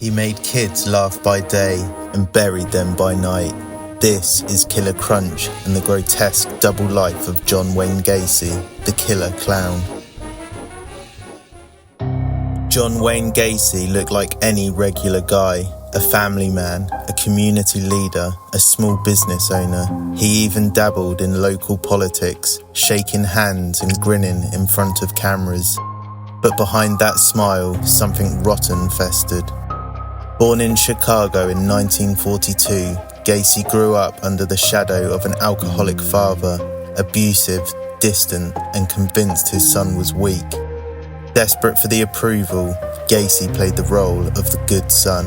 He made kids laugh by day and buried them by night. This is Killer Krunch and the grotesque double life of John Wayne Gacy, the Killer Clown. John Wayne Gacy looked like any regular guy, a family man, a community leader, a small business owner. He even dabbled in local politics, shaking hands and grinning in front of cameras. But behind that smile, something rotten festered. Born in Chicago in 1942, Gacy grew up under the shadow of an alcoholic father, abusive, distant, and convinced his son was weak. Desperate for the approval, Gacy played the role of the good son.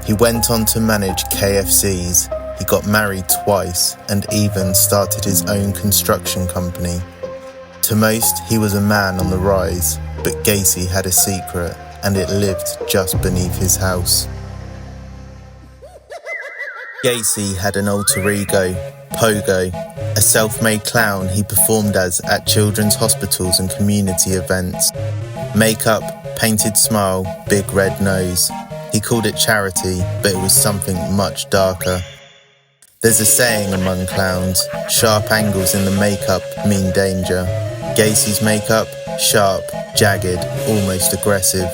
He went on to manage KFCs, he got married twice, and even started his own construction company. To most, he was a man on the rise, but Gacy had a secret, and it lived just beneath his house. Gacy had an alter ego, Pogo, a self-made clown he performed as at children's hospitals and community events. Makeup, painted smile, big red nose. He called it charity, but it was something much darker. There's a saying among clowns, sharp angles in the makeup mean danger. Gacy's makeup, sharp, jagged, almost aggressive.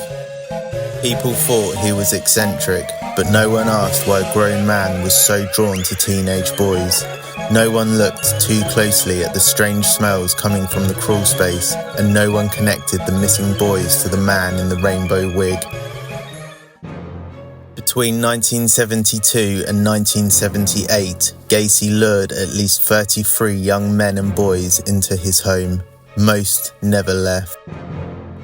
People thought he was eccentric, but no one asked why a grown man was so drawn to teenage boys. No one looked too closely at the strange smells coming from the crawl space, and no one connected the missing boys to the man in the rainbow wig. Between 1972 and 1978, Gacy lured at least 33 young men and boys into his home. Most never left.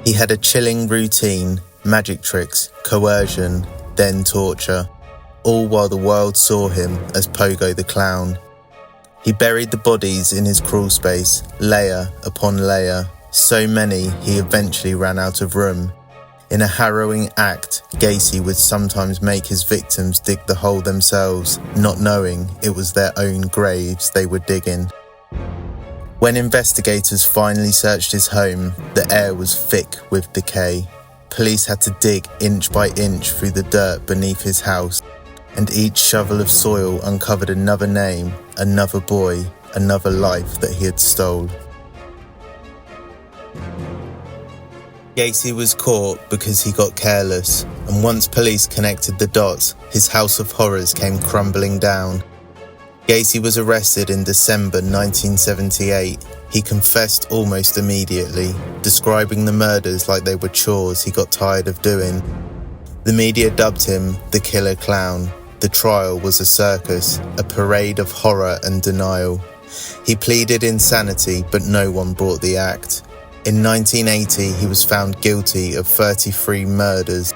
He had a chilling routine, magic tricks, coercion, then torture, all while the world saw him as Pogo the Clown. He buried the bodies in his crawl space, layer upon layer, so many he eventually ran out of room. In a harrowing act, Gacy would sometimes make his victims dig the hole themselves, not knowing it was their own graves they were digging. When investigators finally searched his home, the air was thick with decay. Police had to dig inch by inch through the dirt beneath his house, and each shovel of soil uncovered another name, another boy, another life that he had stolen. Gacy was caught because he got careless, and once police connected the dots, his house of horrors came crumbling down. Gacy was arrested in December 1978. He confessed almost immediately, describing the murders like they were chores he got tired of doing. The media dubbed him the Killer Clown. The trial was a circus, a parade of horror and denial. He pleaded insanity, but no one bought the act. In 1980, he was found guilty of 33 murders,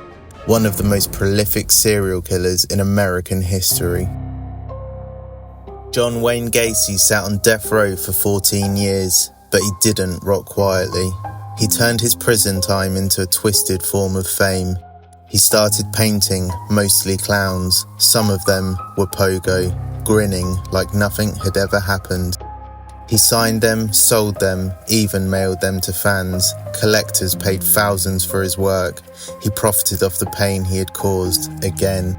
one of the most prolific serial killers in American history. John Wayne Gacy sat on death row for 14 years, but he didn't rot quietly. He turned his prison time into a twisted form of fame. He started painting mostly clowns. Some of them were Pogo, grinning like nothing had ever happened. He signed them, sold them, even mailed them to fans. Collectors paid thousands for his work. He profited off the pain he had caused again.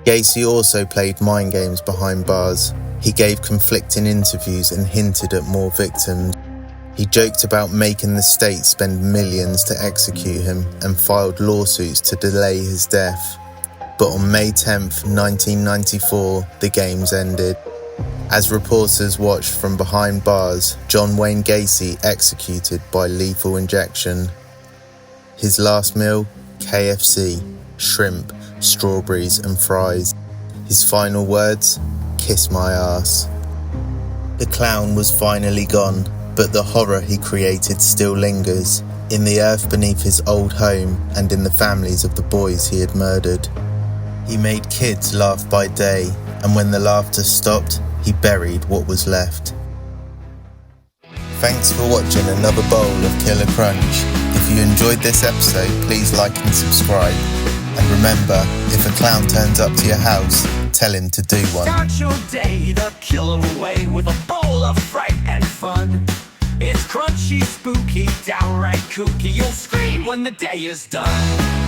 Gacy also played mind games behind bars. He gave conflicting interviews and hinted at more victims. He joked about making the state spend millions to execute him and filed lawsuits to delay his death. But on May 10th, 1994, the games ended. As reporters watched from behind bars, John Wayne Gacy executed by lethal injection. His last meal? KFC, shrimp, strawberries and fries. His final words? Kiss my ass. The clown was finally gone, but the horror he created still lingers, in the earth beneath his old home and in the families of the boys he had murdered. He made kids laugh by day, and when the laughter stopped, he buried what was left. Thanks for watching another bowl of Killer Krunch. If you enjoyed this episode, please like and subscribe. And remember, if a clown turns up to your house, tell him to do one. Start your day the killer way with a bowl of fright and fun. It's crunchy, spooky, downright kooky. You'll scream when the day is done.